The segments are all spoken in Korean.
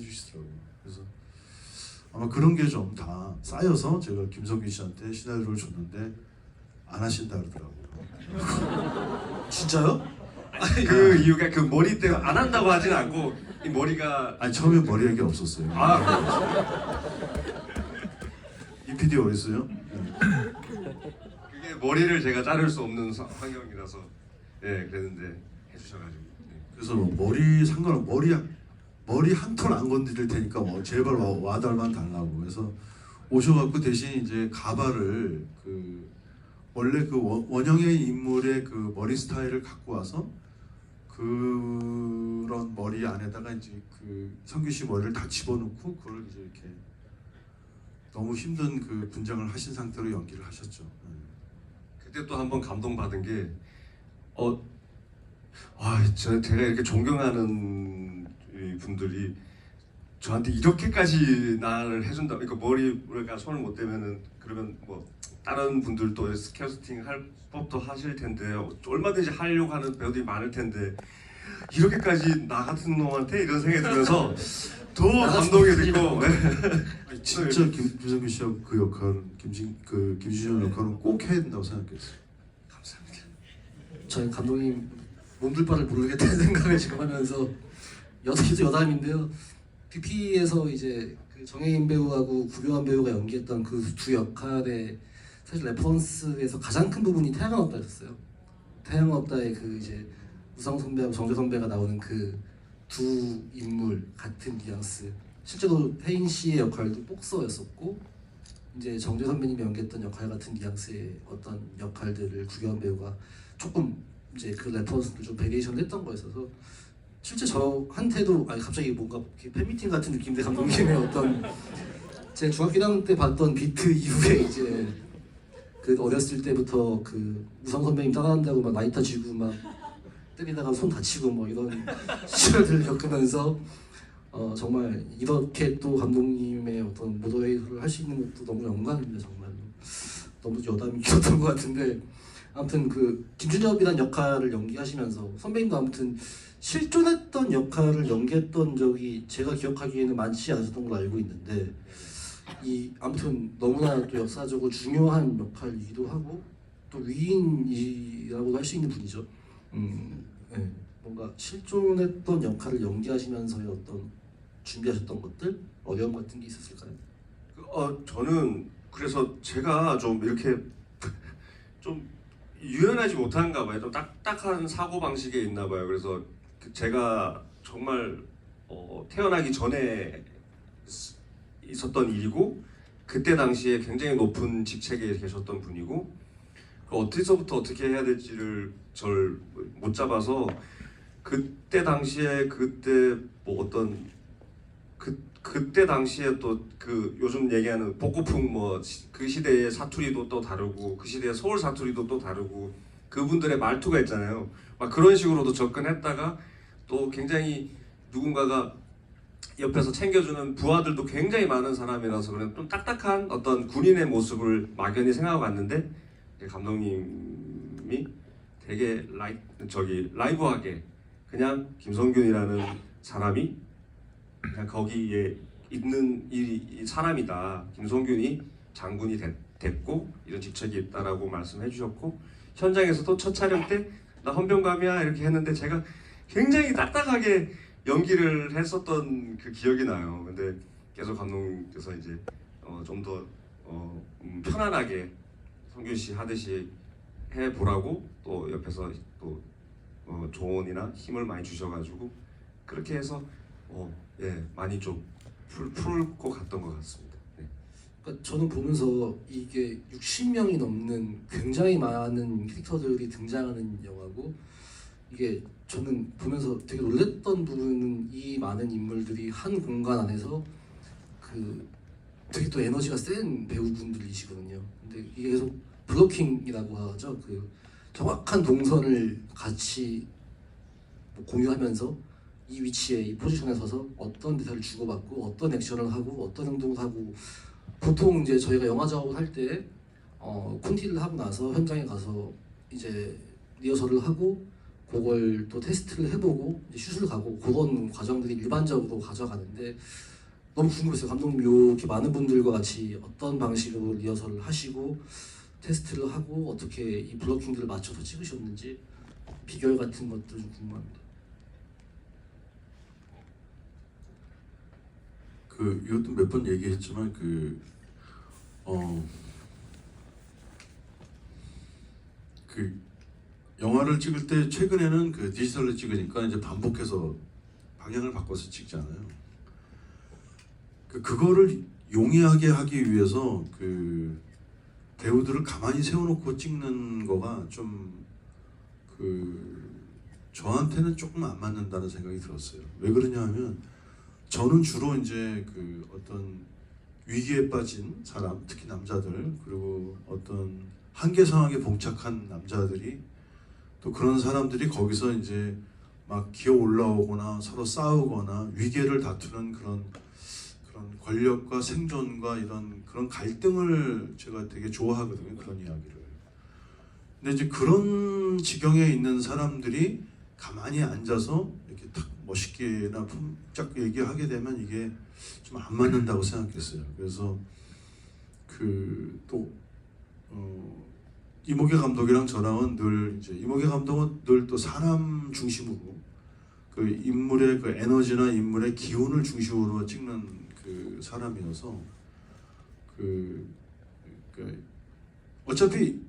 해주시더라고요. 그래서 아마 그런 게 좀 다 쌓여서 제가 김성균 씨한테 시나리오를 줬는데 안 하신다 그러더라고요. 진짜요? 그 이유가 그 머리 때문에 안 한다고 하진 않고 이 머리가 아니 처음에 머리 얘기 없었어요. 아 이 PD 어디 있어요? 그게 머리를 제가 자를 수 없는 환경이라서 예 그랬는데 해주셔가지고 그래서 머리 상관없 머리 한 톨 안 건드릴 테니까 제발 와달만 달라고 해서 오셔갖고 대신 이제 가발을 그 원래 그 원형의 인물의 그 머리 스타일을 갖고 와서 그런 머리 안에다가 이제 그 성규 씨 머리를 다 집어넣고 그걸 이제 이렇게 너무 힘든 그 분장을 하신 상태로 연기를 하셨죠. 그때 또 한 번 감동받은 게 제가 이렇게 존경하는 이 분들이 저한테 이렇게까지 나를 해준다. 그러니까 머리가 손을 못 대면은 그러면 뭐 다른 분들도 캐스팅 할 법도 하실 텐데 얼마든지 하려고 하는 배우들이 많을 텐데 이렇게까지 나 같은 놈한테 이런 생각이 들면서 더 감동이 됐고 아니, 진짜 김성규 씨하고 그 역할은 김주현 역할은 꼭 해야 된다고 생각했어요. 감사합니다. 저희 감독님 몸둘 바를 모르겠다는 생각을 지금 하면서 여담인데요. BP에서 이제 그 정혜인 배우하고 구교환 배우가 연기했던 그 두 역할의 사실 레퍼런스에서 가장 큰 부분이 태양은 없다였어요. 태양은 없다의 그 이제 우성 선배하고 정재 선배가 나오는 그 두 인물 같은 뉘앙스. 실제로 혜인 씨의 역할도 복서였었고 이제 정재 선배님이 연기했던 역할 같은 뉘앙스의 어떤 역할들을 구교환 배우가 조금 이제 그 레퍼런스를 좀 베리에이션을 했던 거였어서 실제 저한테도 갑자기 뭔가 팬미팅 같은 느낌인데 감독님의 어떤 제 중학교 1학년 때 봤던 비트 이후에 이제 그 어렸을 때부터 그 우성 선배님 따라한다고 막 나이타 쥐고 막 때리다가 손 다치고 뭐 이런 시절들을 겪으면서 정말 이렇게 또 감독님의 어떤 모더웨이를 할 수 있는 것도 너무 영광입니다. 정말 너무 여담이 길었던 것 같은데 아무튼 그 김준엽이라는 역할을 연기하시면서 선배님도 아무튼 실존했던 역할을 연기했던 적이 제가 기억하기에는 많지 않으셨던 걸로 알고 있는데 이 아무튼 너무나 또 역사적으로 중요한 역할이기도 하고 또 위인이라고도 할 수 있는 분이죠. 네. 뭔가 실존했던 역할을 연기하시면서의 어떤 준비하셨던 것들 어려움 같은 게 있었을까요? 저는 그래서 제가 좀 이렇게 좀 유연하지 못한가 봐요. 좀 딱딱한 사고 방식에 있나 봐요. 그래서 제가 정말 태어나기 전에 있었던 일이고 그때 당시에 굉장히 높은 직책에 계셨던 분이고 어디서부터 어떻게 해야 될지를 절 못 잡아서 그때 당시에 그때 뭐 어떤 그때 당시에 또 그 요즘 얘기하는 복고풍 뭐 그 시대의 사투리도 또 다르고 그 시대의 서울 사투리도 또 다르고 그분들의 말투가 있잖아요. 막 그런 식으로도 접근했다가 또 굉장히 누군가가 옆에서 챙겨주는 부하들도 굉장히 많은 사람이라서 그냥 좀 딱딱한 어떤 군인의 모습을 막연히 생각하고 왔는데 감독님이 되게 라이브하게 그냥 김성균이라는 사람이 그냥 거기에 있는 이 사람이다. 김성균이 장군이 됐고 이런 직책이 있다라고 말씀해 주셨고 현장에서도 첫 촬영 때 나 헌병감이야 이렇게 했는데 제가 굉장히 딱딱하게 연기를 했었던 그 기억이 나요. 근데 계속 감독님께서 이제 좀 더 편안하게 성균 씨 하듯이 해보라고 또 옆에서 또 조언이나 힘을 많이 주셔가지고 그렇게 해서 많이 좀 풀고 갔던 것 같습니다. 네. 그러니까 저는 보면서 이게 60명이 넘는 굉장히 많은 캐릭터들이 등장하는 영화고 이게 저는 보면서 되게 놀랬던 부분은 이 많은 인물들이 한 공간 안에서 그 되게 또 에너지가 센 배우분들이시거든요. 근데 이게 계속 블로킹이라고 하죠. 그 정확한 동선을 같이 공유하면서 이 위치에 이 포지션에 서서 어떤 대사를 주고받고 어떤 액션을 하고 어떤 행동을 하고 보통 이제 저희가 영화 작업을 할 때 콘티를 하고 나서 현장에 가서 이제 리허설을 하고 그걸 또 테스트를 해보고 이제 슛을 가고 그런 과정들이 일반적으로 가져가는데 너무 궁금했어요. 감독님 이렇게 많은 분들과 같이 어떤 방식으로 리허설을 하시고 테스트를 하고 어떻게 이 블로킹들을 맞춰서 찍으셨는지 비결 같은 것들 좀 궁금합니다. 이것도 몇 번 얘기했지만 영화를 찍을 때 최근에는 디지털로 찍으니까 이제 반복해서 방향을 바꿔서 찍잖아요. 그거를 용이하게 하기 위해서 배우들을 가만히 세워놓고 찍는 거가 좀 저한테는 조금 안 맞는다는 생각이 들었어요. 왜 그러냐 하면 저는 주로 이제 어떤 위기에 빠진 사람, 특히 남자들, 그리고 어떤 한계 상황에 봉착한 남자들이 또 그런 사람들이 거기서 이제 막 기어 올라오거나 서로 싸우거나 위계를 다투는 그런 권력과 생존과 이런 그런 갈등을 제가 되게 좋아하거든요. 그런 이야기를. 근데 이제 그런 지경에 있는 사람들이 가만히 앉아서 이렇게 탁 멋있게나 품짝 얘기하게 되면 이게 좀 안 맞는다고 생각했어요. 그래서 이모개 감독이랑 저랑은 늘 이제 이모개 감독은 늘 또 사람 중심으로 인물의 에너지나 인물의 기운을 중심으로 찍는 사람이어서 어차피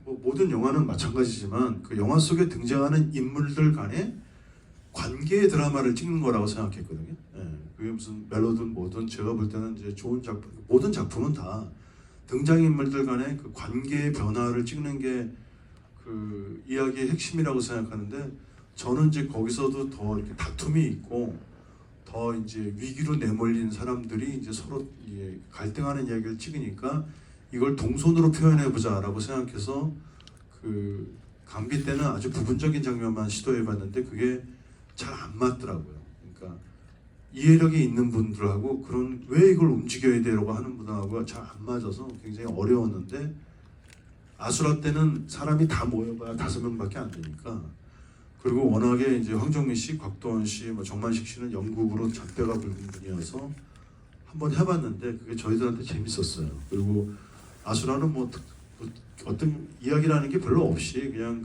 뭐 모든 영화는 마찬가지지만 영화 속에 등장하는 인물들 간의 관계의 드라마를 찍는 거라고 생각했거든요. 예, 그게 무슨 멜로든 뭐든 제가 볼 때는 이제 좋은 작품, 모든 작품은 다 등장인물들 간의 관계의 변화를 찍는 게 이야기의 핵심이라고 생각하는데 저는 이제 거기서도 더 이렇게 다툼이 있고 더 이제 위기로 내몰린 사람들이 이제 서로 갈등하는 이야기를 찍으니까 이걸 동선으로 표현해보자라고 생각해서 감기 때는 아주 부분적인 장면만 시도해봤는데 그게 잘 안 맞더라고요. 그러니까 이해력이 있는 분들하고 왜 이걸 움직여야 되라고 하는 분하고 잘 안 맞아서 굉장히 어려웠는데 아수라 때는 사람이 다 모여봐야 5명밖에 안 되니까 그리고 워낙에 이제 황정민 씨, 곽도원 씨, 정만식 씨는 연극으로 잔뼈가 굵은 분이어서 한번 해봤는데 그게 저희들한테 재밌었어요. 그리고 아수라는 어떤 이야기라는 게 별로 없이 그냥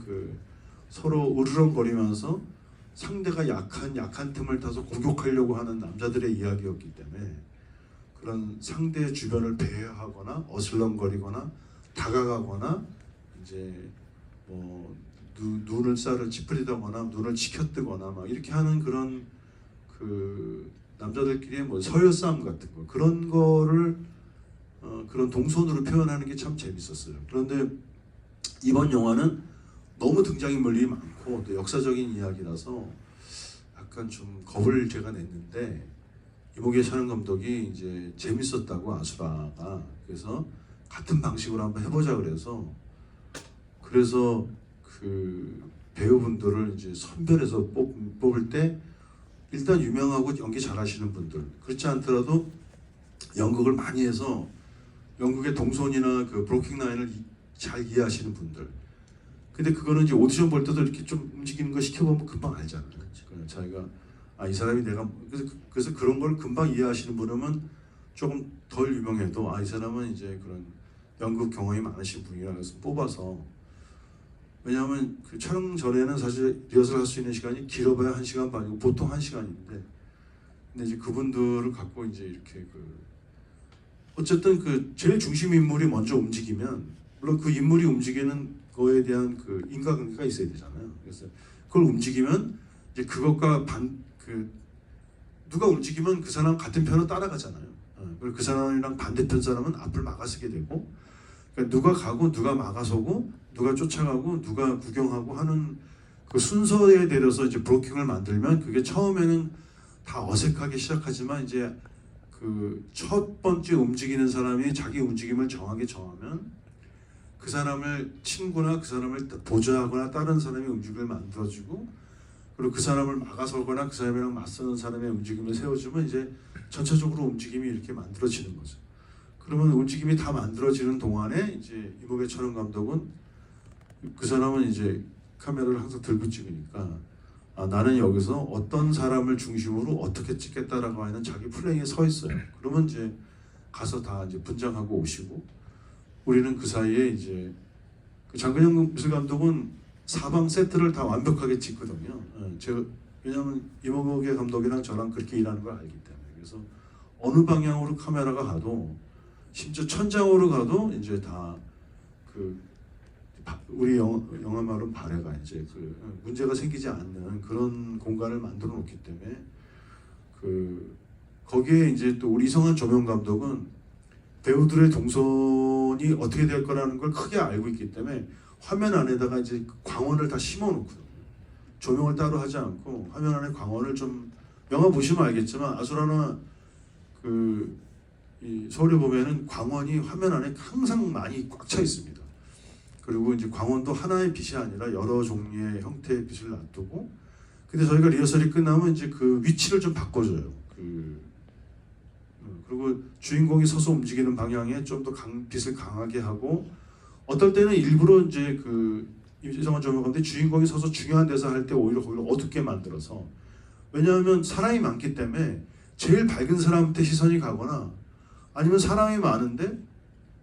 서로 으르렁거리면서 상대가 약한 틈을 타서 공격하려고 하는 남자들의 이야기였기 때문에 그런 상대 주변을 배회하거나 어슬렁거리거나 다가가거나 이제 눈을 쌀을 찌푸리다거나 눈을 치켜뜨거나 막 이렇게 하는 그런 남자들끼리의 서열 싸움 같은 거 그런 거를 그런 동선으로 표현하는 게 참 재밌었어요. 그런데 이번 영화는 너무 등장인물이 많고 또 역사적인 이야기라서 약간 좀 겁을 제가 냈는데 이모개 촬영 감독이 이제 재밌었다고 아수라가 그래서 같은 방식으로 한번 해보자 그래서 배우분들을 이제 선별해서 뽑을 때 일단 유명하고 연기 잘하시는 분들 그렇지 않더라도 연극을 많이 해서 연극의 동선이나 브로킹 라인을 잘 이해하시는 분들 근데 그거는 이제 오디션 볼 때도 이렇게 좀 움직이는 거 시켜보면 금방 알잖아요. 자기가 이 사람이 내가 그래서 그런 걸 금방 이해하시는 분은 조금 덜 유명해도 이 사람은 이제 그런 연극 경험이 많으신 분이라 해서 뽑아서 왜냐하면 촬영 전에는 사실 리허설 할 수 있는 시간이 길어봐야 1시간 반이고 보통 1시간인데 근데 이제 그분들을 갖고 이제 이렇게 어쨌든 제일 중심 인물이 먼저 움직이면 물론 그 인물이 움직이는 거에 대한 인과관계가 있어야 되잖아요. 그래서 그걸 움직이면 이제 그것과 누가 움직이면 그 사람 같은 편으로 따라가잖아요. 그리고 그 사람이랑 반대편 사람은 앞을 막아서게 되고 그러니까 누가 가고 누가 막아서고 누가 쫓아가고 누가 구경하고 하는 그 순서에 내려서 이제 브로킹을 만들면 그게 처음에는 다 어색하게 시작하지만 이제 첫 번째 움직이는 사람이 자기 움직임을 정하게 정하면 그 사람을 친구나 그 사람을 보조하거나 다른 사람의 움직임을 만들어주고 그리고 그 사람을 막아서거나 그 사람이랑 맞서는 사람의 움직임을 세워주면 이제 전체적으로 움직임이 이렇게 만들어지는 거죠. 그러면 움직임이 다 만들어지는 동안에 이제 이모개 촬영 감독은 그 사람은 이제 카메라를 항상 들고 찍으니까 나는 여기서 어떤 사람을 중심으로 어떻게 찍겠다라고 하는 자기 플레이에 서 있어요. 그러면 이제 가서 다 이제 분장하고 오시고 우리는 그 사이에 이제 그 장근영 미술 감독은 사방 세트를 다 완벽하게 찍거든요. 제가 왜냐하면 이몽규 감독이랑 저랑 그렇게 일하는 걸 알기 때문에 그래서 어느 방향으로 카메라가 가도 심지어 천장으로 가도 이제 다 그 우리 영화 말은 발해가 이제 그 문제가 생기지 않는 그런 공간을 만들어 놓기 때문에 그 거기에 이제 또 우리 이성환 조명 감독은 배우들의 동선이 어떻게 될 거라는 걸 크게 알고 있기 때문에 화면 안에다가 이제 광원을 다 심어 놓거든요. 조명을 따로 하지 않고 화면 안에 광원을 좀 영화 보시면 알겠지만 아수라나 이 서울에 보면은 광원이 화면 안에 항상 많이 꽉 차 있습니다. 그리고 이제 광원도 하나의 빛이 아니라 여러 종류의 형태의 빛을 놔두고 근데 저희가 리허설이 끝나면 이제 그 위치를 좀 바꿔줘요. 그리고 주인공이 서서 움직이는 방향에 좀 더 빛을 강하게 하고 어떨 때는 일부러 이제 그 이성환 조명 감독이 주인공이 서서 중요한 데서 할 때 오히려 거기를 어둡게 만들어서 왜냐하면 사람이 많기 때문에 제일 밝은 사람한테 시선이 가거나 아니면 사람이 많은데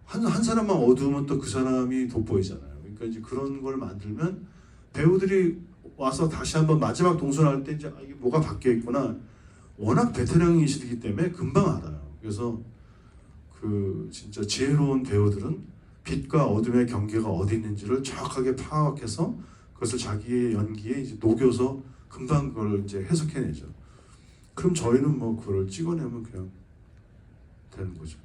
한 사람만 어두우면 또 그 사람이 돋보이잖아요. 그러니까 이제 그런 걸 만들면 배우들이 와서 다시 한번 마지막 동선할 때 이제 이게 뭐가 바뀌어 있구나. 워낙 베테랑이시기 때문에 금방 알아요. 그래서 그 진짜 지혜로운 배우들은 빛과 어둠의 경계가 어디 있는지를 정확하게 파악해서 그것을 자기의 연기에 이제 녹여서 금방 그걸 이제 해석해내죠. 그럼 저희는 뭐 그걸 찍어내면 그냥 되는 거죠.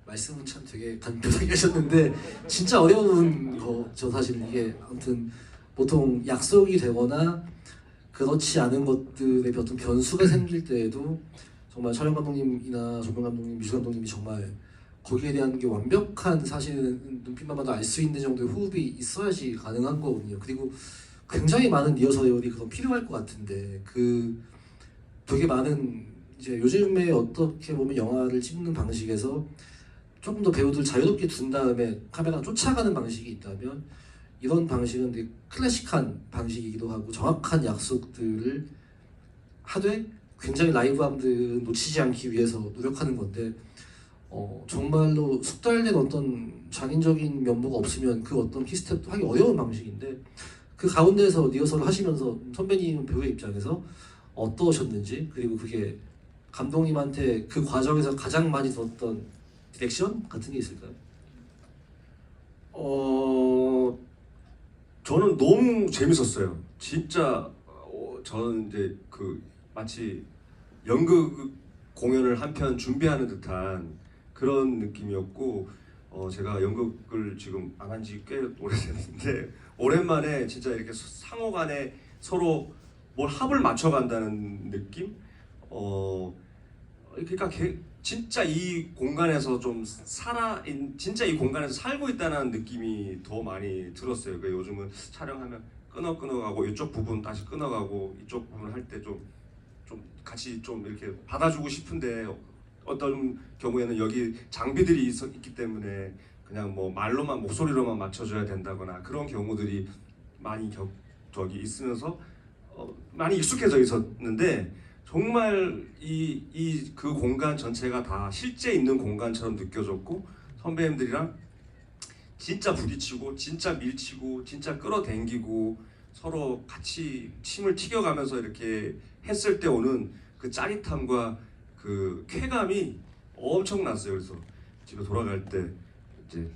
말씀은 참 되게 간편하게 하셨는데 진짜 어려운 거죠 사실 이게. 아무튼 보통 약속이 되거나 그렇지 않은 것들의 어떤 변수가 생길 때에도 정말 촬영 감독님이나 조명 감독님, 미술 감독님이 정말 거기에 대한 게 완벽한 사실은 눈빛만 봐도 알 수 있는 정도의 호흡이 있어야지 가능한 거거든요. 그리고 굉장히 많은 리허설이 그럼 필요할 것 같은데 그 되게 많은 이제 요즘에 어떻게 보면 영화를 찍는 방식에서 조금 더 배우들 자유롭게 둔 다음에 카메라가 쫓아가는 방식이 있다면 이런 방식은 되게 클래식한 방식이기도 하고 정확한 약속들을 하되 굉장히 라이브함들은 놓치지 않기 위해서 노력하는 건데 정말로 숙달된 어떤 장인적인 면모가 없으면 그 어떤 키스텝도 하기 어려운 방식인데 그 가운데서 리허설을 하시면서 선배님 배우의 입장에서 어떠셨는지 그리고 그게 감독님한테 그 과정에서 가장 많이 들었던 디렉션 같은 게 있을까요? 저는 너무 재밌었어요. 진짜 저는 이제 그 마치 연극 공연을 한 편 준비하는 듯한 그런 느낌이었고 제가 연극을 지금 안 한 지 꽤 오래됐는데 오랜만에 진짜 이렇게 상호간에 서로 뭘 합을 맞춰간다는 느낌? 그러니까 진짜 이 공간에서 진짜 이 공간에서 살고 있다는 느낌이 더 많이 들었어요. 그러니까 요즘은 촬영하면 끊어가고 이쪽 부분 다시 끊어가고 이쪽 부분 할 때 좀 같이 좀 이렇게 받아주고 싶은데 어떤 경우에는 여기 장비들이 있기 때문에 그냥 뭐 말로만 목소리로만 맞춰줘야 된다거나 그런 경우들이 많이 저기 있으면서 많이 익숙해져 있었는데 정말 그 공간 전체가 다 실제 있는 공간처럼 느껴졌고 선배님들이랑 진짜 부딪히고 진짜 밀치고 진짜 끌어당기고 서로 같이 침을 튀겨가면서 이렇게 했을 때 오는 그 짜릿함과 그 쾌감이 엄청났어요. 그래서 집에 돌아갈 때 이제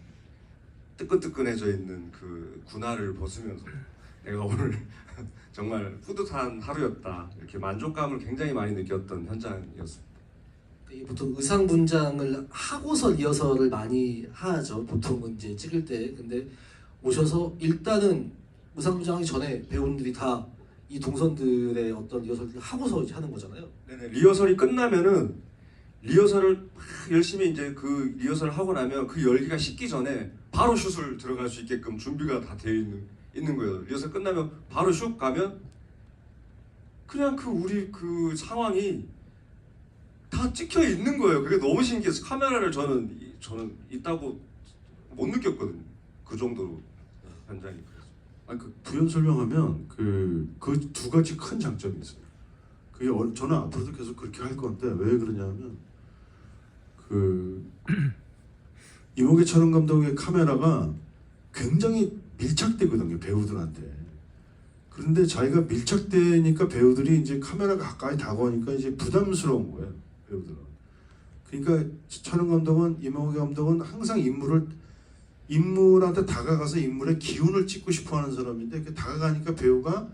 뜨끈뜨끈해져 있는 그 군화를 벗으면서 내가 오늘 정말 뿌듯한 하루였다 이렇게 만족감을 굉장히 많이 느꼈던 현장이었습니다. 보통 의상 분장을 하고서 리허설을 많이 하죠. 보통은 이제 찍을 때. 근데 오셔서 일단은 의상 분장하기 전에 배우분들이 다 이 동선들의 어떤 리허설을 하고서 이제 하는 거잖아요. 네네. 리허설이 끝나면은 리허설을 막 열심히 이제 그 리허설을 하고 나면 그 열기가 식기 전에 바로 슛을 들어갈 수 있게끔 준비가 다 되어 있는 거예요. 리허설 끝나면 바로 슛 가면 그냥 우리 그 상황이 다 찍혀 있는 거예요. 그게 너무 신기해서 카메라를 저는 있다고 못 느꼈거든요. 그 정도로 현장이 그랬어요. 그 부연 설명하면 그 두 가지 큰 장점이 있어요. 그게 저는 앞으로도 계속 그렇게 할 건데 왜 그러냐면 그 이목의 촬영 감독의 카메라가 굉장히 밀착되거든요, 배우들한테. 그런데 자기가 밀착되니까 배우들이 이제 카메라가 가까이 다가오니까 이제 부담스러운 거예요, 배우들은. 그러니까 촬영 감독은, 이목의 감독은 항상 인물한테 다가가서 인물의 기운을 찍고 싶어 하는 사람인데, 이렇게 다가가니까 배우가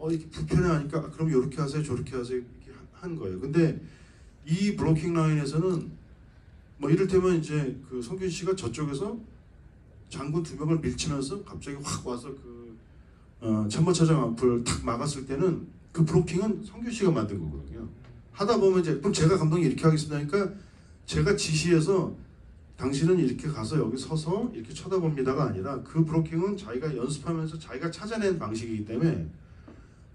이렇게 불편해하니까 그럼 이렇게 하세요, 저렇게 하세요, 이렇게 한 거예요. 근데 이 블로킹 라인에서는 뭐 이를테면 이제 그 성균 씨가 저쪽에서 장군 두 명을 밀치면서 갑자기 확 와서 참모차장 앞을 탁 막았을 때는 그 브로킹은 성균 씨가 만든 거거든요. 하다 보면 이제 그럼 제가 감독이 이렇게 하겠습니다 하니까 제가 지시해서 당신은 이렇게 가서 여기 서서 이렇게 쳐다봅니다가 아니라 그 브로킹은 자기가 연습하면서 자기가 찾아낸 방식이기 때문에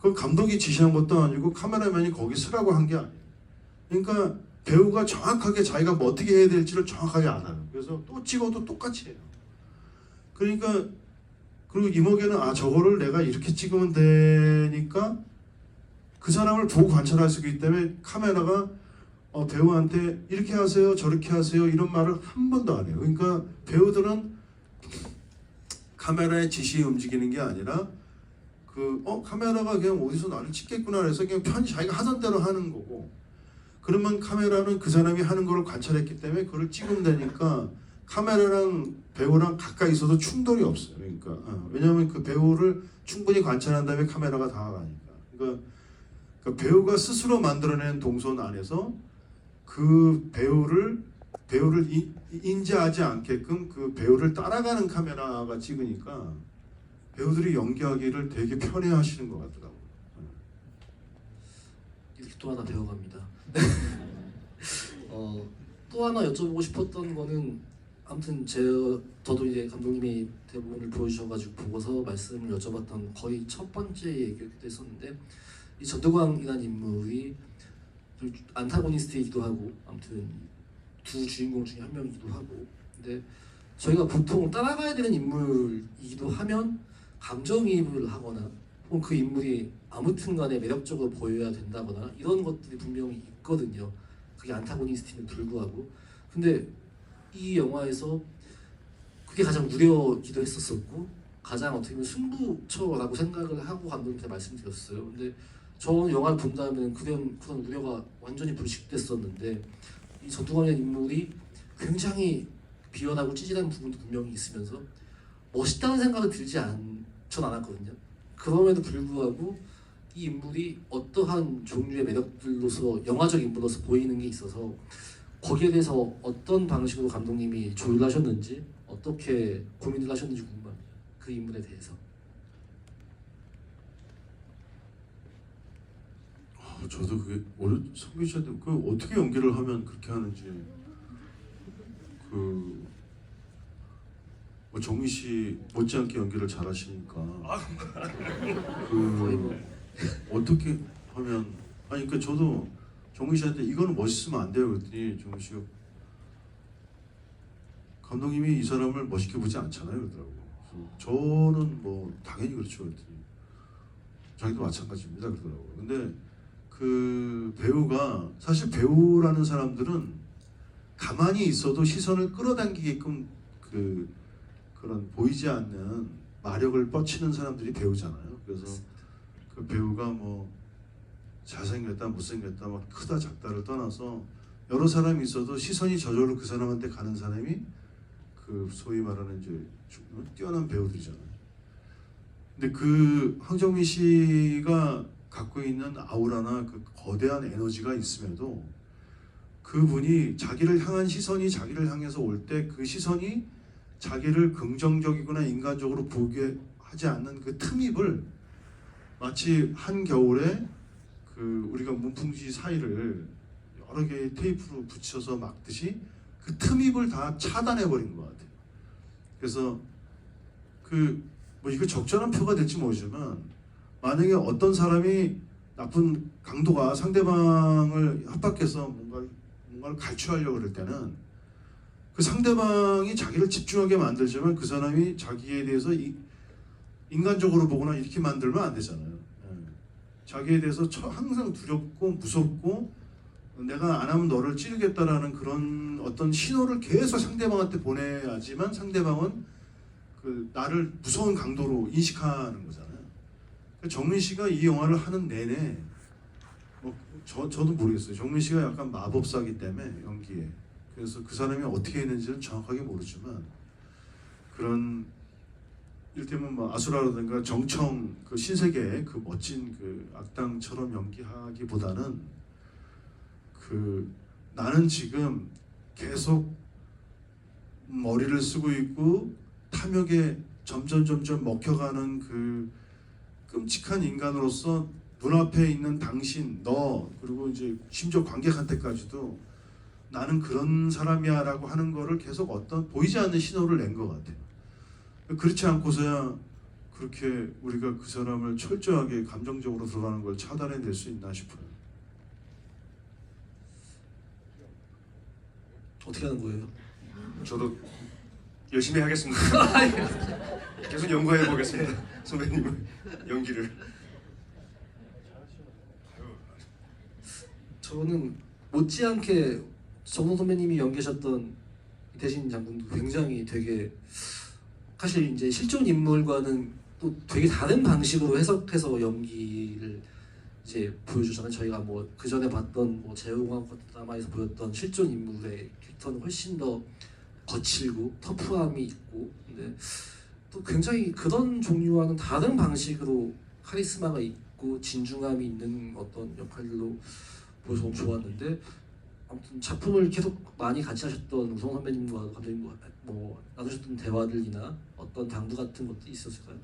그 감독이 지시한 것도 아니고 카메라맨이 거기 서라고 한 게 아니에요. 그러니까 배우가 정확하게 자기가 뭐 어떻게 해야 될지를 정확하게 알아요. 그래서 또 찍어도 똑같이 해요. 그러니까 그리고 이목에는 저거를 내가 이렇게 찍으면 되니까 그 사람을 보고 관찰할 수 있기 때문에 카메라가 배우한테 이렇게 하세요, 저렇게 하세요 이런 말을 한 번도 안 해요. 그러니까 배우들은 카메라의 지시에 움직이는 게 아니라 카메라가 그냥 어디서 나를 찍겠구나 그래서 그냥 편히 자기가 하던 대로 하는 거고, 그러면 카메라는 그 사람이 하는 거를 관찰했기 때문에 그걸 찍으면 되니까 카메라랑 배우랑 가까이 있어도 충돌이 없어요. 그러니까 왜냐하면 그 배우를 충분히 관찰한 다음에 카메라가 다가가니까. 그러니까 배우가 스스로 만들어낸 동선 안에서 그 배우를 인지하지 않게끔 그 배우를 따라가는 카메라가 찍으니까 배우들이 연기하기를 되게 편해하시는 것 같더라고요. 이렇게 또 하나 배워갑니다. 또 하나 여쭤보고 싶었던 거는 아무튼 저도 이제 감독님이 대본을 보여주셔가지고 보고서 말씀을 여쭤봤던 거의 첫 번째 얘기였기도 했었는데, 이 전두광이라는 인물이 안타고니스트이기도 하고 아무튼 두 주인공 중에 한 명이기도 하고, 근데 저희가 보통 따라가야 되는 인물이기도 하면 감정이입을 하거나 혹은 그 인물이 아무튼 간에 매력적으로 보여야 된다거나 이런 것들이 분명히 있거든요. 그게 안타고니스트임에도 불구하고. 근데 이 영화에서 그게 가장 우려기도 했었었고 가장 어떻게 보면 승부처라고 생각을 하고 감독님한테 말씀드렸어요. 근데 저는 영화를 본다면 그런 우려가 완전히 불식됐었는데, 이 전두광이라는 인물이 굉장히 비열하고 찌질한 부분도 분명히 있으면서 멋있다는 생각은 전 않았거든요. 그럼에도 불구하고 이 인물이 어떠한 종류의 매력들로서 영화적 인물로서 보이는 게 있어서 거기에 대해서 어떤 방식으로 감독님이 조율을 하셨는지 어떻게 고민을 하셨는지 궁금합니다. 그 인물에 대해서. 저도 그게 성균 씨한테 어떻게 연기를 하면 그렇게 하는지 정민 씨 못지않게 연기를 잘하시니까 어떻게 하면 그러니까 저도 정민 씨한테 이거는 멋있으면 안 돼요 그랬더니 정민 씨가 감독님이 이 사람을 멋있게 보지 않잖아요 그러더라고요. 그래서 저는 뭐 당연히 그렇죠 그랬더니 자기도 마찬가지입니다 그러더라고요. 근데 그 배우가 사실 배우라는 사람들은 가만히 있어도 시선을 끌어당기게끔 그런 보이지 않는 마력을 뻗치는 사람들이 배우잖아요. 그래서 그 배우가 뭐 잘생겼다 못생겼다 막 크다 작다를 떠나서 여러 사람이 있어도 시선이 저절로 그 사람한테 가는 사람이 그 소위 말하는 이제 뛰어난 배우들이잖아요. 근데 그 황정민 씨가 갖고 있는 아우라나 그 거대한 에너지가 있음에도 그분이 자기를 향한 시선이 자기를 향해서 올 때 그 시선이 자기를 긍정적이거나 인간적으로 보게 하지 않는 그 틈입을 마치 한겨울에 우리가 문풍지 사이를 여러 개의 테이프로 붙여서 막듯이 그 틈입을 다 차단해 버린 것 같아요. 그래서 뭐 이거 적절한 표가 될지 모르지만 만약에 어떤 사람이 나쁜 강도가 상대방을 협박해서 뭔가를 갈취하려고 그럴 때는 그 상대방이 자기를 집중하게 만들지만 그 사람이 자기에 대해서 인간적으로 보거나 이렇게 만들면 안 되잖아요. 예. 자기에 대해서 항상 두렵고 무섭고 내가 안 하면 너를 찌르겠다라는 그런 어떤 신호를 계속 상대방한테 보내야지만 상대방은 그 나를 무서운 강도로 인식하는 거잖아요. 정민 씨가 이 영화를 하는 내내 저도 모르겠어요. 정민 씨가 약간 마법사기 때문에 연기에 그래서 그 사람이 어떻게 했는지는 정확하게 모르지만 그런 이를테면 뭐 아수라라든가 정청 그 신세계의 그 멋진 그 악당처럼 연기하기보다는 그 나는 지금 계속 머리를 쓰고 있고 탐욕에 점점 먹혀가는 그 끔찍한 인간으로서 눈앞에 있는 당신, 너 그리고 이제 심지어 관객한테까지도 나는 그런 사람이야라고 하는 거를 계속 어떤 보이지 않는 신호를 낸 것 같아요. 그렇지 않고서야 그렇게 우리가 그 사람을 철저하게 감정적으로 들어가는 걸 차단해낼 수 있나 싶어요. 어떻게 하는 거예요? 저도 열심히 하겠습니다. 계속 연구해 보겠습니다. 선배님의 연기를. 저는 못지않게 정동 선배님이 연기하셨던 이태신 장군도 굉장히 되게 사실 이제 실존 인물과는 또 되게 다른 방식으로 해석해서 연기를 이제 보여주잖아요. 저희가 뭐 그 전에 봤던 뭐 제호공항 드라마에서 보였던 실존 인물의 캐릭터는 훨씬 더 거칠고 터프함이 있고, 근데 또 굉장히 그런 종류와는 다른 방식으로 카리스마가 있고 진중함이 있는 어떤 역할들로 보여서 너무 좋았는데, 아무튼 작품을 계속 많이 같이 하셨던 우성 선배님과 감독님과 뭐 나누셨던 대화들이나 어떤 당부 같은 것도 있었을까요?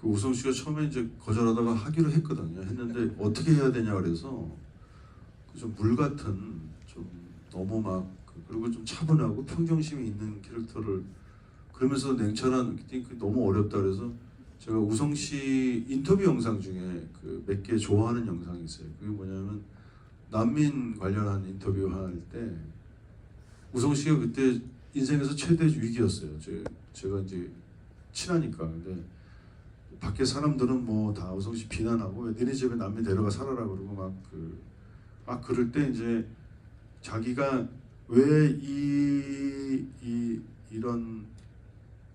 그 우성 씨가 처음에 이제 거절하다가 하기로 했거든요. 했는데 어떻게 해야 되냐 그래서 좀 물 같은 좀 너무 막 그리고 좀 차분하고 평정심이 있는 캐릭터를 그러면서 냉철한 너무 어렵다 그래서 제가 우성 씨 인터뷰 영상 중에 그 몇 개 좋아하는 영상이 있어요. 그게 뭐냐면 난민 관련한 인터뷰 할 때 우성 씨가 그때 인생에서 최대 위기였어요. 제가 이제 친하니까. 근데 밖에 사람들은 뭐 다 우성 씨 비난하고 왜 너네 집에 난민 데려가 살아라 그러고 막 그럴 때 이제 자기가 왜 이런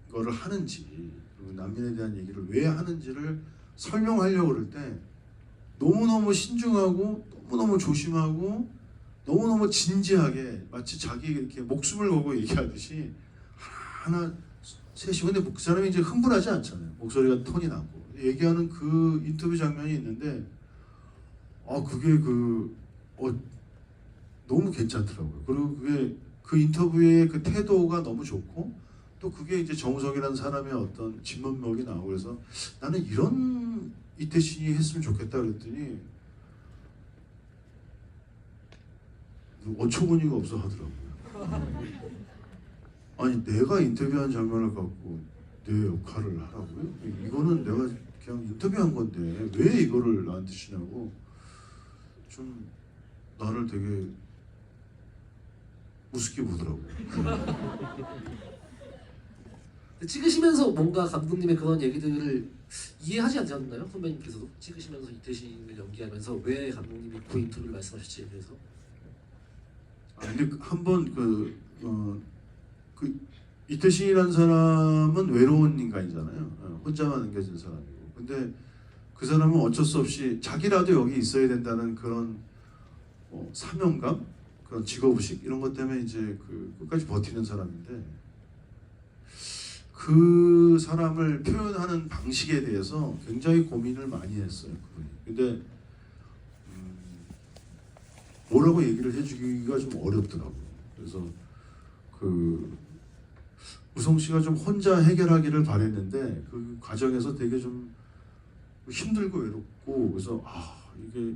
거를 하는지 그리고 난민에 대한 얘기를 왜 하는지를 설명하려고 그럴 때 너무너무 신중하고 너무너무 조심하고 너무너무 진지하게 마치 자기 이렇게 목숨을 걸고 얘기하듯이 하나 셋이 근데 그 사람이 이제 흥분하지 않잖아요. 목소리가 톤이 나고 얘기하는 그 인터뷰 장면이 있는데 그게 너무 괜찮더라고요. 그리고 그게 그 인터뷰의 그 태도가 너무 좋고 또 그게 이제 정우성이라는 사람의 어떤 진면목이 나오고 그래서 나는 이런 이태신이 했으면 좋겠다 그랬더니 어처구니가 없어 하더라고요. 아니 내가 인터뷰한 장면을 갖고 내 역할을 하라고요? 이거는 내가 그냥 인터뷰한 건데 왜 이거를 나한테 주냐고 좀 나를 되게 우습게 보더라고요. 찍으시면서 뭔가 감독님의 그런 얘기들을 이해하지 않으셨나요? 선배님께서도 찍으시면서 이태신을 연기하면서 왜 감독님이 그 인터뷰를 말씀하셨지에 대해서? 근데 한번 그 이태신이라는 사람은 외로운 인간이잖아요. 혼자만 남겨진 사람이고. 근데 그 사람은 어쩔 수 없이 자기라도 여기 있어야 된다는 그런 사명감, 그런 직업의식 이런 것 때문에 이제 그 끝까지 버티는 사람인데 그 사람을 표현하는 방식에 대해서 굉장히 고민을 많이 했어요. 그분이. 근데 뭐라고 얘기를 해주기가 좀 어렵더라고요. 그래서 그 우성 씨가 좀 혼자 해결하기를 바랬는데 그 과정에서 되게 좀 힘들고 외롭고 그래서 이게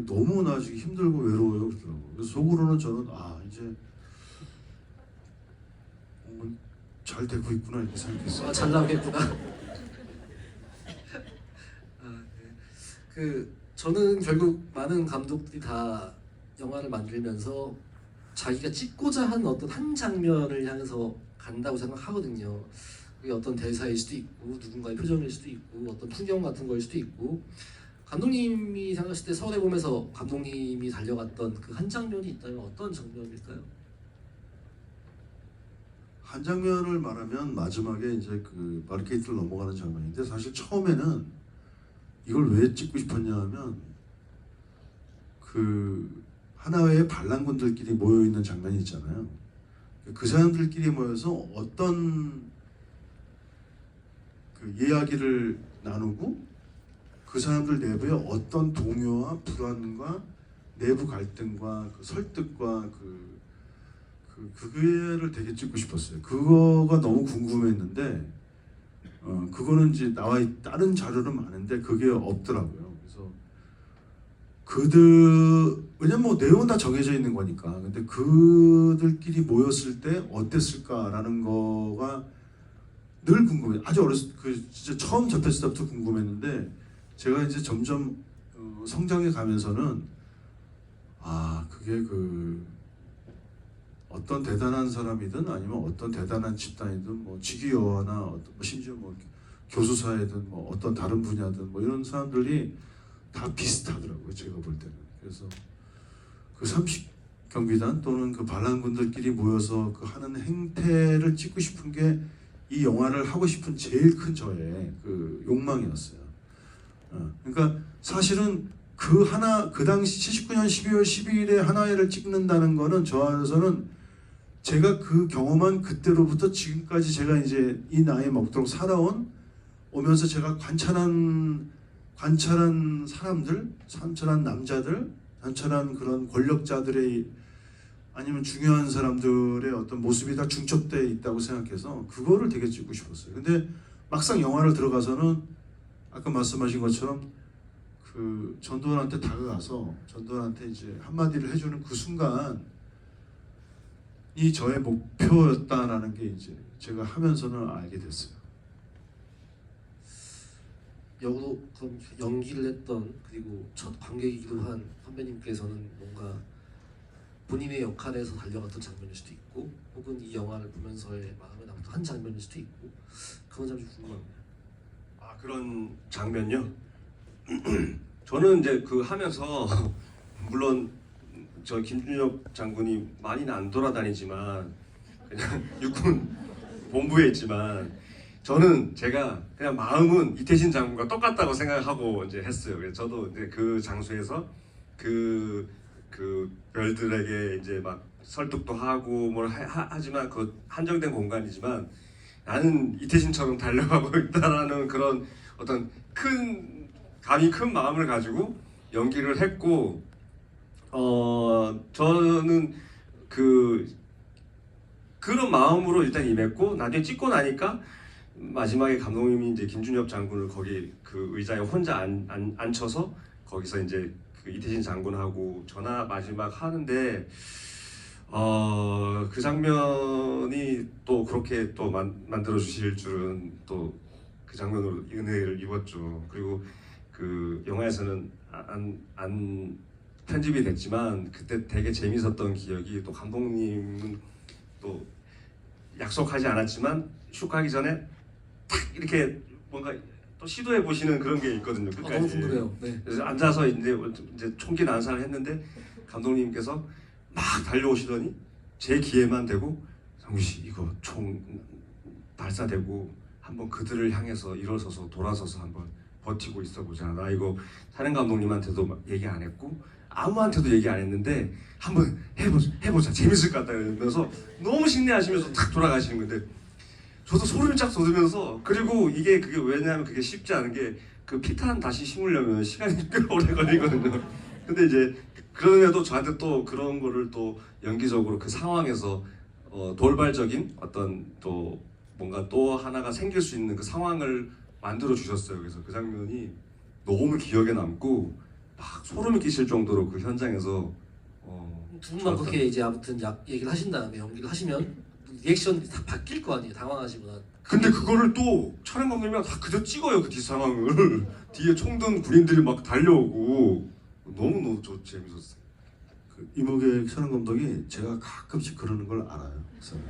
너무나 지금 힘들고 외로워요 그러더라고요. 그래서 속으로는 저는 이제 잘 되고 있구나 이렇게 생각했어요. 잘 나오겠구나. 네. 저는 결국 많은 감독들이 다 영화를 만들면서 자기가 찍고자 하는 어떤 한 장면을 향해서 간다고 생각하거든요. 그게 어떤 대사일 수도 있고 누군가의 표정일 수도 있고 어떤 풍경 같은 거일 수도 있고 감독님이 생각하실 때 서울의 봄에서 감독님이 달려갔던 그 한 장면이 있다면 어떤 장면일까요? 한 장면을 말하면 마지막에 이제 그 바리케이트를 넘어가는 장면인데 사실 처음에는 이걸 왜 찍고 싶었냐 하면 그 하나회의 반란군들끼리 모여 있는 장면이 있잖아요. 그 사람들끼리 모여서 어떤 그 이야기를 나누고 그 사람들 내부에 어떤 동요와 불안과 내부 갈등과 그 설득과 그거를 되게 찍고 싶었어요. 그거가 너무 궁금했는데 그거는 이제 나와 다른 자료는 많은데 그게 없더라고요. 그래서 왜냐면 뭐 내용은 다 정해져 있는 거니까. 근데 그들끼리 모였을 때 어땠을까라는 거가 늘 궁금해요. 아주 어렸을 진짜 처음 접했을 때부터 궁금했는데 제가 이제 점점 성장해 가면서는 그게 어떤 대단한 사람이든 아니면 어떤 대단한 집단이든 뭐 직위어나 뭐 심지어 뭐 교수사이든 뭐 어떤 다른 분야든 뭐 이런 사람들이 다 비슷하더라고요. 제가 볼 때는. 그래서 그 30경비단 또는 그 반란군들끼리 모여서 그 하는 행태를 찍고 싶은 게 이 영화를 하고 싶은 제일 큰 저의 그 욕망이었어요. 그러니까 사실은 그 당시 79년 12월 12일에 하나회를 찍는다는 거는 저한테서는 제가 그 경험한 그때로부터 지금까지 제가 이제 이 나이에 먹도록 오면서 제가 관찰한 사람들, 관찰한 남자들, 관찰한 그런 권력자들의 아니면 중요한 사람들의 어떤 모습이 다 중첩되어 있다고 생각해서 그거를 되게 찍고 싶었어요. 근데 막상 영화를 들어가서는 아까 말씀하신 것처럼 그 전도연한테 다가가서 전도연한테 이제 한마디를 해주는 그 순간 이 저의 목표였다라는 게 이제 제가 하면서는 알게 됐어요. 역으로 그럼 연기를 했던 그리고 첫 관객이기도 한 선배님께서는 뭔가 본인의 역할에서 달려갔던 장면일 수도 있고 혹은 이 영화를 보면서의 마음에 남았던 한 장면일 수도 있고 그건 참 궁금합니다. 그런 장면요? 저는 이제 그 하면서 물론 저 김준혁 장군이 많이는 안 돌아다니지만 그냥 육군 본부에 있지만 저는 제가 그냥 마음은 이태신 장군과 똑같다고 생각하고 이제 했어요. 그래서 저도 이제 그 장소에서 그 별들에게 이제 막 설득도 하고 뭘 하지만 그 한정된 공간이지만 나는 이태신처럼 달려가고 있다라는 그런 어떤 감히 큰 마음을 가지고 연기를 했고 저는 그런 마음으로 일단 임했고 나중에 찍고 나니까 마지막에 감독님이 이제 김준엽 장군을 거기 그 의자에 혼자 앉혀서 거기서 이제 그 이태신 장군하고 전화 마지막 하는데 그 장면이 또 그렇게 또 만들어 주실 줄은 또 그 장면으로 은혜를 입었죠. 그리고 그 영화에서는 안 편집이 됐지만 그때 되게 재밌었던 기억이 또 감독님은 또 약속하지 않았지만 슛 가기 전에 탁 이렇게 뭔가 또 시도해 보시는 그런 게 있거든요. 끝까지. 너무 궁금해요. 네. 그래서 앉아서 이제 총기 난사를 했는데 감독님께서 막 달려오시더니 제 귀에만 대고 상규 씨 이거 총 발사되고 한번 그들을 향해서 일어서서 돌아서서 한번 버티고 있어보자. 나 이거 사령 감독님한테도 얘기 안 했고 아무한테도 얘기 안 했는데 한번 해보자 재밌을 것 같다 이러면서 너무 신뢰하시면서 탁 돌아가시는 건데 저도 소름이 쫙 돋으면서 그리고 그게 왜냐하면 그게 쉽지 않은 게 그 피탄 다시 심으려면 시간이 꽤 오래 걸리거든요. 근데 이제 그럼에도 저한테 또 그런 거를 또 연기적으로 그 상황에서 돌발적인 어떤 또 뭔가 또 하나가 생길 수 있는 그 상황을 만들어 주셨어요. 그래서 그 장면이 너무 기억에 남고 막 소름이 끼칠 정도로 그 현장에서 두 분만 그렇게 이제 아무튼 얘기를 하신 다음에 연기를 하시면 리액션이 다 바뀔 거 아니에요. 당황하시거나. 근데 그거를 또 촬영 감독님이 다 그저 찍어요. 그 뒷 상황을 뒤에 총든 군인들이 막 달려오고 너무 재밌었어요. 그 이목의 촬영 감독이 제가 가끔씩 그러는 걸 알아요. 그 사람.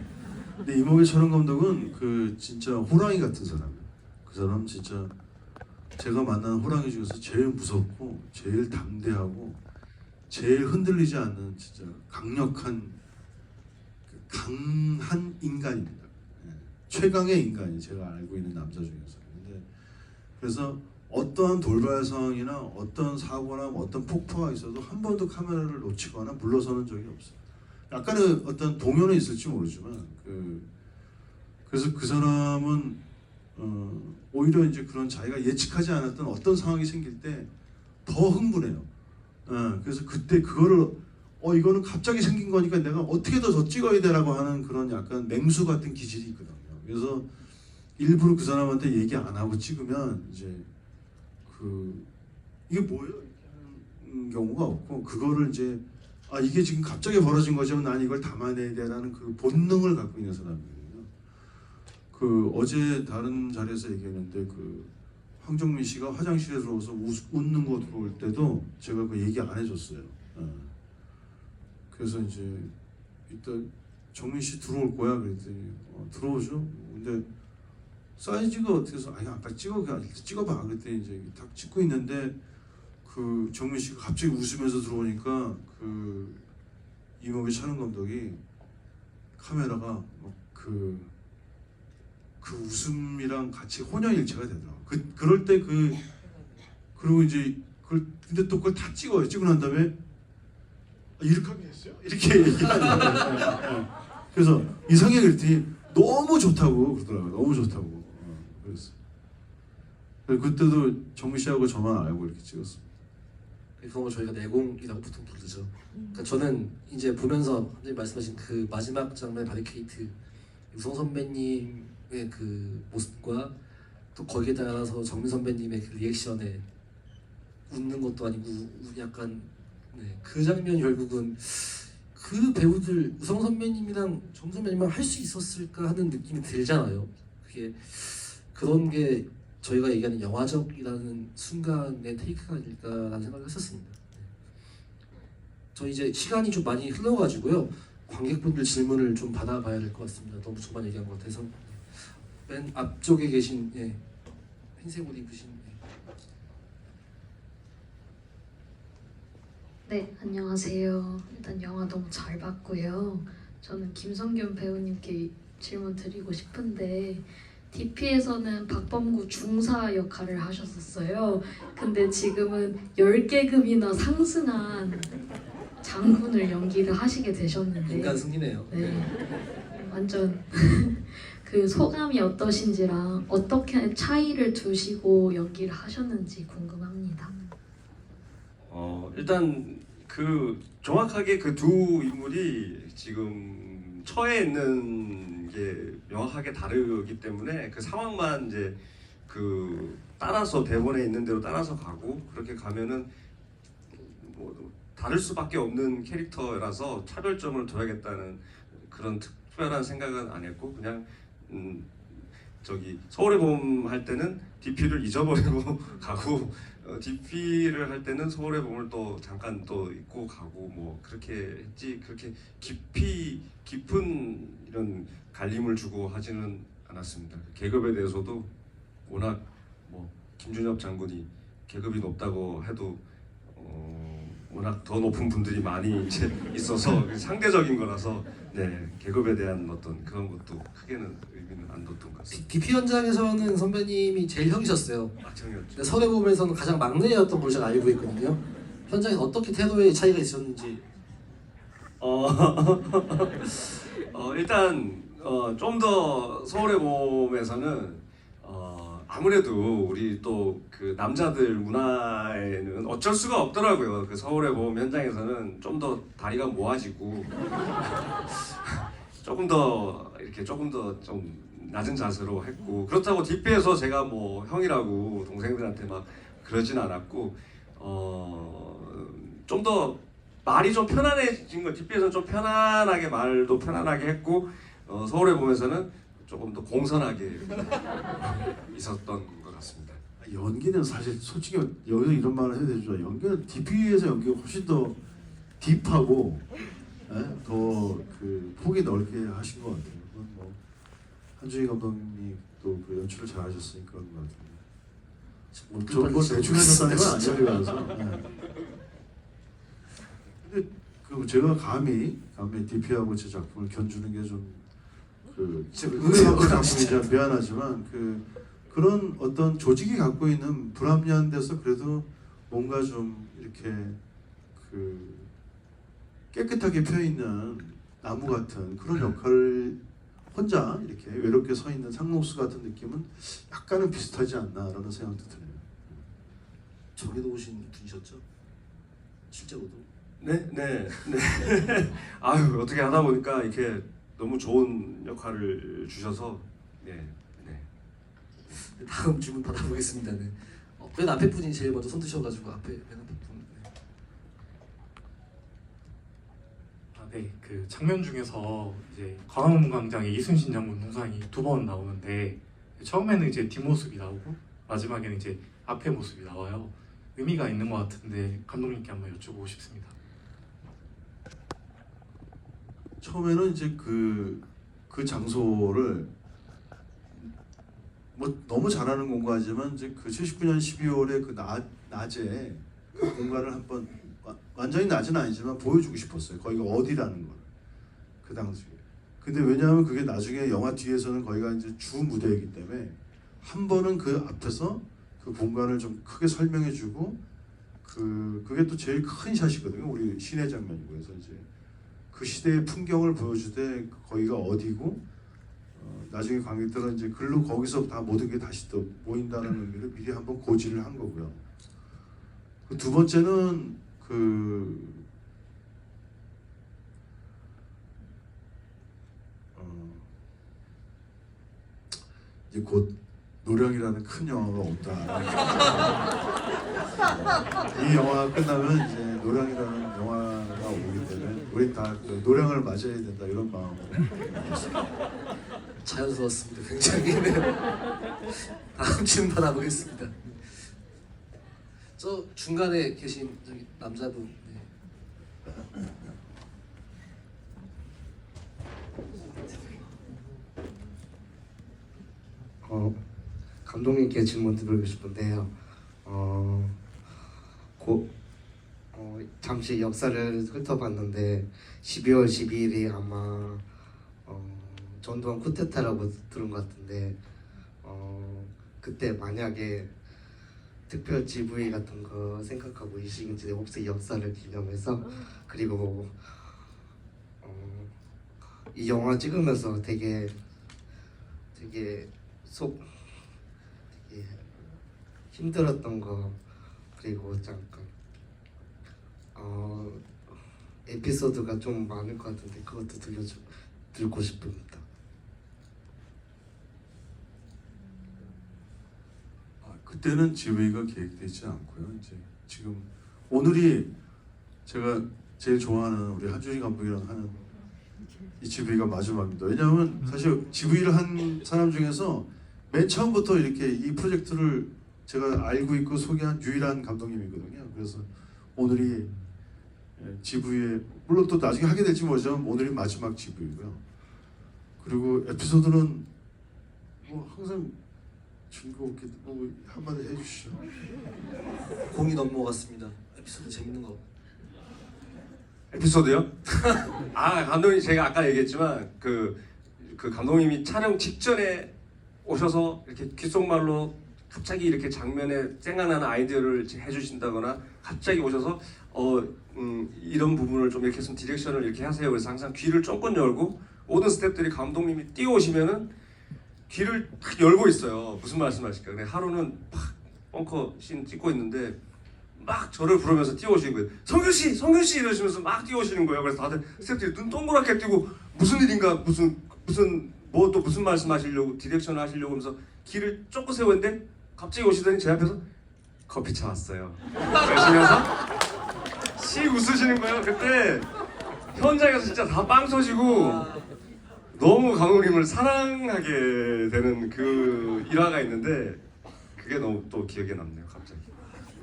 근데 이목의 촬영 감독은 그 진짜 호랑이 같은 사람이에요. 그 사람 진짜 제가 만난 호랑이 중에서 제일 무섭고 제일 담대하고 제일 흔들리지 않는 진짜 강력한 그 강한 인간입니다. 예. 최강의 인간이 제가 알고 있는 남자 중에서. 근데 그래서 어떠한 돌발 상황이나 어떤 사고나 어떤 폭파가 있어도 한 번도 카메라를 놓치거나 물러서는 적이 없어요. 약간의 어떤 동요는 있을지 모르지만 그래서 그 사람은 오히려 이제 그런 자기가 예측하지 않았던 어떤 상황이 생길 때 더 흥분해요. 그래서 그때 그거를 이거는 갑자기 생긴 거니까 내가 어떻게 더 찍어야 되라고 하는 그런 약간 맹수 같은 기질이 있거든요. 그래서 일부러 그 사람한테 얘기 안 하고 찍으면 이제 이게 뭐예요? 이렇게 하는 경우가 없고 그거를 이제 이게 지금 갑자기 벌어진 거지만 난 이걸 담아내야 돼라는 그 본능을 갖고 있는 사람이거든요. 어제 다른 자리에서 얘기했는데 황정민 씨가 화장실에 들어와서 웃는 거 들어올 때도 제가 그 얘기 안 해줬어요. 그래서 이제 일단 정민 씨 들어올 거야 그랬더니 들어오죠. 근데 사이즈가 어떻게 해서 아빠 찍어봐 그랬더니 이제 딱 찍고 있는데 정민 씨가 갑자기 웃으면서 들어오니까 이목의 촬영 감독이 카메라가 그 웃음이랑 같이 혼연일체가 되더라고. 그럴 때 그리고 이제 근데 또 그걸 다 찍어요. 찍고 난 다음에 이렇게 하면 됐어요? 이렇게 얘기하는 그래서 이상하게 그랬더니 너무 좋다고 그러더라고요. 너무 좋다고. 그래서 그때도 정민 씨하고 저만 알고 이렇게 찍었습니다. 그런 걸 저희가 내공이라고 보통 부르죠. 그러니까 저는 이제 보면서 선생님 말씀하신 그 마지막 장면 바리케이트 유성 선배님의 그 모습과 또 거기에 따라서 정민 선배님의 그 리액션에 웃는 것도 아니고 약간 그 장면 결국은 그 배우들 우성 선배님이랑 정민 선배님만 할 수 있었을까 하는 느낌이 들잖아요. 그런 게 저희가 얘기하는 영화적이라는 순간의 테이크가 아닐까라는 생각을 했었습니다. 저희 이제 시간이 좀 많이 흘러가지고요. 관객분들 질문을 좀 받아봐야 될 것 같습니다. 너무 저만 얘기한 것 같아서. 맨 앞쪽에 계신 흰색 옷 입으신 네, 안녕하세요. 일단 영화 너무 잘 봤고요. 저는 김성균 배우님께 질문 드리고 싶은데 DP에서는 박범구 중사 역할을 하셨었어요. 근데 지금은 10계급이나 상승한 장군을 연기를 하시게 되셨는데 인간 승리네요. 네, 완전 그 소감이 어떠신지랑 어떻게 차이를 두시고 연기를 하셨는지 궁금합니다. 일단 정확하게 그 두 인물이 지금 처해 있는 게 명확하게 다르기 때문에 그 상황만 이제 따라서 대본에 있는 대로 따라서 가고 그렇게 가면은 뭐 다를 수밖에 없는 캐릭터라서 차별점을 둬야겠다는 그런 특별한 생각은 안 했고 그냥 서울의 봄 할 때는 DP를 잊어버리고 가고 DP를 할 때는 서울의 봄을 또 잠깐 또 잊고 가고 뭐 그렇게 했지 그렇게 깊은 이런 갈림을 주고 하지는 않았습니다. 계급에 대해서도 워낙 뭐 김준엽 장군이 계급이 높다고 해도 워낙 더 높은 분들이 많이 이제 있어서 상대적인 거라서 계급에 대한 어떤 그런 것도 크게는 의미는 안 뒀던 것 같습니다. DP 현장에서는 선배님이 제일 형이셨어요. 정이었죠. 서울의 봄에서는 가장 막내였던 걸로 제가 알고 있거든요. 현장에서 어떻게 태도의 차이가 있었는지. 일단 좀 더 서울의 봄에서는 아무래도 우리 또 그 남자들 문화에는 어쩔 수가 없더라고요. 그 서울의 봄 현장에서는 좀 더 다리가 모아지고 조금 더 좀 낮은 자세로 했고 그렇다고 DP에서 제가 뭐 형이라고 동생들한테 막 그러진 않았고 좀 더 말이 좀 편안해진 거 DP에서는 좀 편안하게 말도 편안하게 했고 서울의 봄에서는 조금 더 공손하게 있었던 것 같습니다. 연기는 사실 솔직히 여기서 이런 말을 해야 되죠. 연기는 DP에서 연기가 훨씬 더 딥하고 더 그 폭이 넓게 하신 것 같아요. 그건 뭐 한준희 감독님이 또 그 연출을 잘하셨으니까 그런 것 같아요. 저뭐 대충 해줬다는 건 아니에요. 그래서. 근데 그 제가 감히 DP하고 제 작품을 견주는 게 좀그 작품이자 미안하지만 그런 어떤 조직이 갖고 있는 불합리한 데서 그래도 뭔가 좀 이렇게 그 깨끗하게 펴 있는 나무 같은 그런 역할을 혼자 이렇게 외롭게 서 있는 상록수 같은 느낌은 약간은 비슷하지 않나라는 생각도 드네요. 저기도 오신 분이셨죠? 실제로도. 네. 아유 어떻게 하다 보니까 이렇게 너무 좋은 역할을 주셔서 네. 다음 질문 받아보겠습니다. 네. 맨 앞에 분이 제일 먼저 손 드셔가지고 맨 앞에 분. 네. 네, 그 장면 중에서 이제 광화문 광장에 이순신 장군 동상이 2번 나오는데 처음에는 이제 뒷모습이 나오고 마지막에는 이제 앞에 모습이 나와요. 의미가 있는 것 같은데 감독님께 한번 여쭤보고 싶습니다. 처음에는 이제 그 장소를 뭐 너무 잘하는 공부하지만 이제 그 79년 12월에 그 낮에 그 공간을 한번 완전히 낮은 아니지만 보여주고 싶었어요. 거기가 어디라는 걸 그 당시에. 근데 왜냐하면 그게 나중에 영화 뒤에서는 거기가 이제 주 무대이기 때문에 한 번은 그 앞에서 그 공간을 좀 크게 설명해주고 그게 또 제일 큰 샷이거든요. 우리 시내 장면이고 그래서 이제 그 시대의 풍경을 보여주되 거기가 어디고 나중에 관객들은 이제 거기서 다 모든 게 다시 또 모인다는 의미를 미리 한번 고지를 한 거고요. 그 두 번째는 이제 곧 노령이라는 큰 영화가 온다. 이 영화가 끝나면 이제 노령이라는 영화가 오기 때문에 우리 다 그 노령을 맞이해야 된다 이런 마음으로. 자연스러웠습니다. 굉장히. 네. 다음 질문 받아보겠습니다. 저 중간에 계신 저기 남자분. 네. 감독님께 질문 드리고 싶은데요. 잠시 역사를 훑어봤는데 12월 12일이 아마 전두환 쿠데타라고 들은 것 같은데 그때 만약에 특별 GV 같은 거 생각하고 이 시기에 혹시 역사를 기념해서 그리고 이 영화 찍으면서 되게 되게 힘들었던 거 그리고 잠깐 에피소드가 좀 많을 것 같은데 그것도 들고 싶습니다. 그때는 지휘가 계획되지 않고요. 이제 지금 오늘이 제가 제일 좋아하는 우리 한준희 감독이랑 하는 이 지휘가 마지막입니다. 왜냐하면 사실 지휘를 한 사람 중에서 맨 처음부터 이렇게 이 프로젝트를 제가 알고 있고 소개한 유일한 감독님이거든요. 그래서 오늘이 지휘의 물론 또 나중에 하게 될지 모르지만 오늘이 마지막 지휘고요. 그리고 에피소드는 뭐 항상 즐겁게 뭐 한마디 해주시죠. 공이 넘어갔습니다. 에피소드 재밌는 거. 에피소드요? 아 감독님 제가 아까 얘기했지만 그 감독님이 촬영 직전에 오셔서 이렇게 귓속말로 갑자기 이렇게 장면에 생각나는 아이디어를 해주신다거나 갑자기 오셔서 이런 부분을 좀 이렇게 했으면 디렉션을 이렇게 하세요. 그래서 항상 귀를 조금 열고 모든 스태프들이 감독님이 뛰어오시면은 귀를 딱 열고 있어요. 무슨 말씀하실까? 근데 하루는 막 벙커 씬 찍고 있는데 막 저를 부르면서 뛰어오시는 거예요. 성규 씨 이러시면서 막 뛰어오시는 거예요. 그래서 다들 스태프들이 눈 동그랗게 뜨고 무슨 일인가 무슨 뭐 또 무슨 말씀하시려고 디렉션을 하시려고 하면서 귀를 쫓고 세웠는데 갑자기 오시더니 제 앞에서 커피차 왔어요. 그러시면서 씩 웃으시는 거예요. 그때 현장에서 진짜 다 빵 터지고 너무 감독님을 사랑하게 되는 그 일화가 있는데 그게 너무 또 기억에 남네요. 갑자기.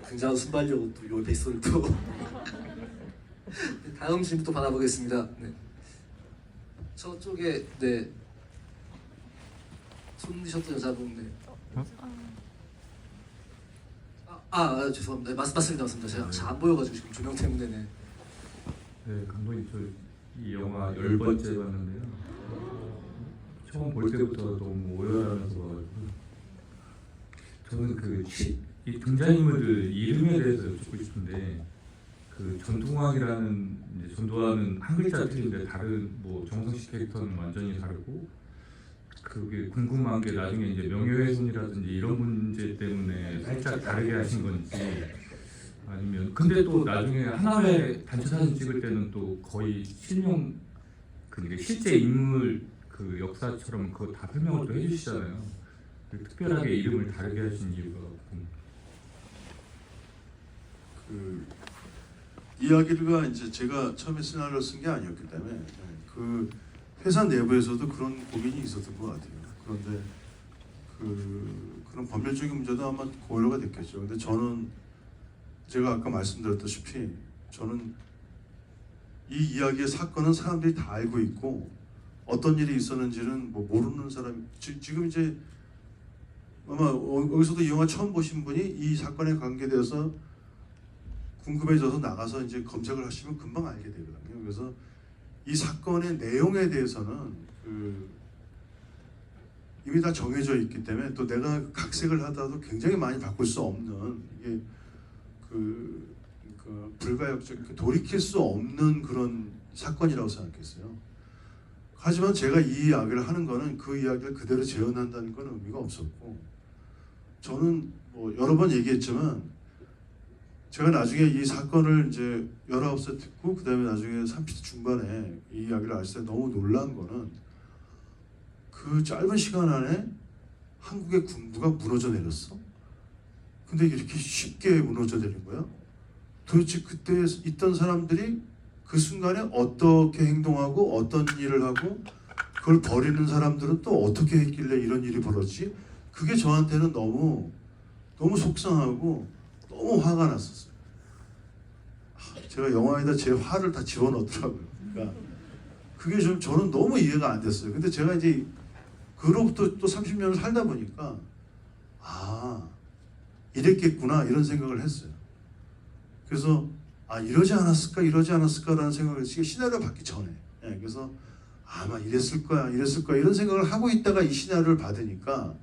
굉장한 순발력은 또 요 에피소드 또. 다음 질문 또 받아보겠습니다. 네. 저쪽에 네. 손 드셨던 여자분 네. 죄송합니다. 네, 맞습니다. 제가 잘 안 보여가지고 지금 조명 때문에. 네. 네, 감독님 저 이 영화 10번째 봤는데요. 처음 볼 때부터 너무 오열하면서 봐가지고 저는 이 등장인물들 이름에 대해서 여쭙고 싶은데 그 전통왕이라는 이제 전두환은 한 글자 틀린데 다른 뭐 정우성 씨 캐릭터는 완전히 다르고 그게 궁금한 게 나중에 이제 명예훼손이라든지 이런 문제 때문에 살짝 다르게 하신 건지 아니면 근데 또 나중에 하나회 단체 사진 찍을 때는 또 거의 실명 그게 실제 인물 그 역사처럼 그거 다 설명을 또 해주시잖아요. 특별하게 이름을 다르게 하신 이유가 그 이야기가 이제 제가 처음에 시나리오 쓴 게 아니었기 때문에 그 회사 내부에서도 그런 고민이 있었던 것 같아요. 그런데 그런 법률적인 문제도 아마 고려가 됐겠죠. 근데 저는 제가 아까 말씀드렸다시피 저는 이 이야기의 사건은 사람들이 다 알고 있고 어떤 일이 있었는지는 뭐 모르는 사람 지금 이제 아마 여기서도 이 영화 처음 보신 분이 이 사건에 관계되어서 궁금해져서 나가서 이제 검색을 하시면 금방 알게 되거든요. 그래서 이 사건의 내용에 대해서는 이미 다 정해져 있기 때문에 또 내가 각색을 하다도 굉장히 많이 바꿀 수 없는 이게 불가역적 돌이킬 수 없는 그런 사건이라고 생각했어요. 하지만 제가 이 이야기를 하는 거는 그 이야기를 그대로 재현한다는 건 의미가 없었고 저는 뭐 여러 번 얘기했지만 제가 나중에 이 사건을 이제 19살 듣고 그 다음에 나중에 30대 중반에 이 이야기를 알 때 너무 놀란 거는 그 짧은 시간 안에 한국의 군부가 무너져 내렸어. 근데 이렇게 쉽게 무너져 내린 거야? 도대체 그때 있던 사람들이 그 순간에 어떻게 행동하고 어떤 일을 하고 그걸 버리는 사람들은 또 어떻게 했길래 이런 일이 벌어지지? 그게 저한테는 너무 속상하고 너무 화가 났었어요. 제가 영화에다 제 화를 다 집어넣더라고요. 그러니까 그게 좀 저는 너무 이해가 안 됐어요. 근데 제가 이제 그로부터 또 30년을 살다 보니까 이랬겠구나 이런 생각을 했어요. 그래서 이러지 않았을까라는 생각을 했어요. 시나리오 받기 전에. 그래서 아마 이랬을 거야 이런 생각을 하고 있다가 이 시나리오를 받으니까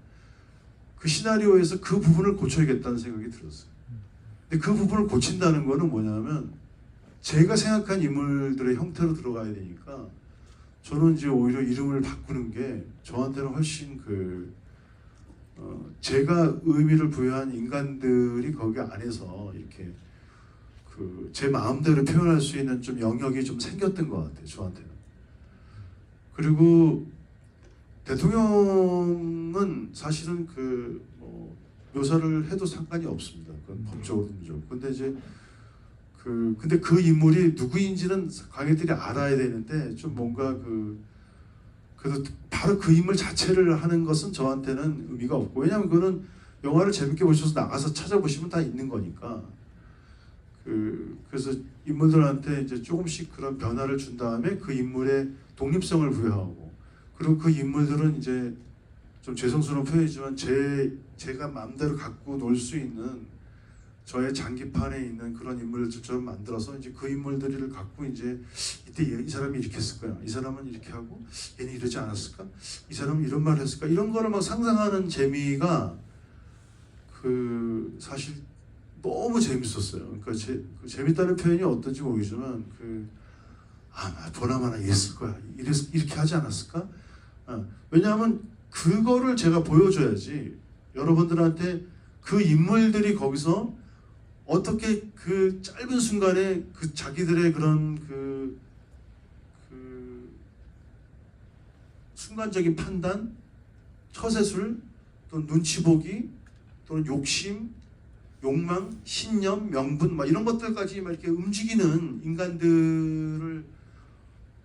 그 시나리오에서 그 부분을 고쳐야겠다는 생각이 들었어요. 근데 그 부분을 고친다는 거는 뭐냐면 제가 생각한 인물들의 형태로 들어가야 되니까 저는 이제 오히려 이름을 바꾸는 게 저한테는 훨씬 제가 의미를 부여한 인간들이 거기 안에서 이렇게 제 마음대로 표현할 수 있는 좀 영역이 좀 생겼던 것 같아요. 저한테는. 그리고 대통령은 사실은 묘사를 해도 상관이 없습니다. 그건 법적으로 문제고. 근데 이제 근데 그 인물이 누구인지는 관객들이 알아야 되는데 좀 뭔가 그래도 바로 그 인물 자체를 하는 것은 저한테는 의미가 없고 왜냐하면 그거는 영화를 재밌게 보셔서 나가서 찾아보시면 다 있는 거니까 그래서 인물들한테 이제 조금씩 그런 변화를 준 다음에 그 인물의 독립성을 부여하고 그리고 그 인물들은 이제 좀 죄송스러운 표현이지만 제가 마음대로 갖고 놀 수 있는 저의 장기판에 있는 그런 인물들처럼 만들어서 이제 그 인물들을 갖고 이제 이때 이 사람이 이렇게 했을 거야. 이 사람은 이렇게 하고 얘는 이러지 않았을까? 이 사람은 이런 말을 했을까? 이런 거를 막 상상하는 재미가 사실 너무 재밌었어요. 그러니까 재밌다는 표현이 어떤지 모르겠지만 보나마나 이랬을 거야. 이렇게 하지 않았을까? 왜냐하면 그거를 제가 보여줘야지 여러분들한테 그 인물들이 거기서 어떻게 그 짧은 순간에 자기들의 그런 순간적인 판단, 처세술, 또는 눈치 보기, 또는 욕심, 욕망, 신념, 명분 이런 것들까지 막 이렇게 움직이는 인간들을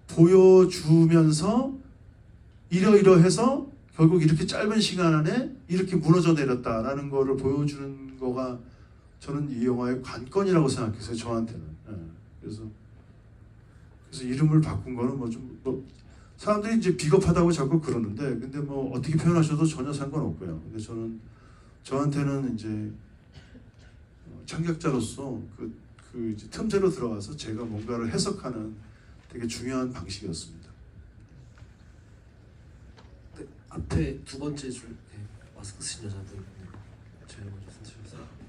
보여주면서 이러이러해서 결국 이렇게 짧은 시간 안에 이렇게 무너져 내렸다라는 거를 보여주는 거가 저는 이 영화의 관건이라고 생각했어요. 저한테는. 그래서 그래서 이름을 바꾼 거는 뭐 사람들이 이제 비겁하다고 자꾸 그러는데 근데 뭐 어떻게 표현하셔도 전혀 상관없고요. 근데 저한테는 이제 창작자로서 그 이제 틈새로 들어가서 제가 뭔가를 해석하는 되게 중요한 방식이었습니다. 네, 앞에 두 번째 줄 마스크 쓰신 여자분 제일 먼저 쓰셨어요.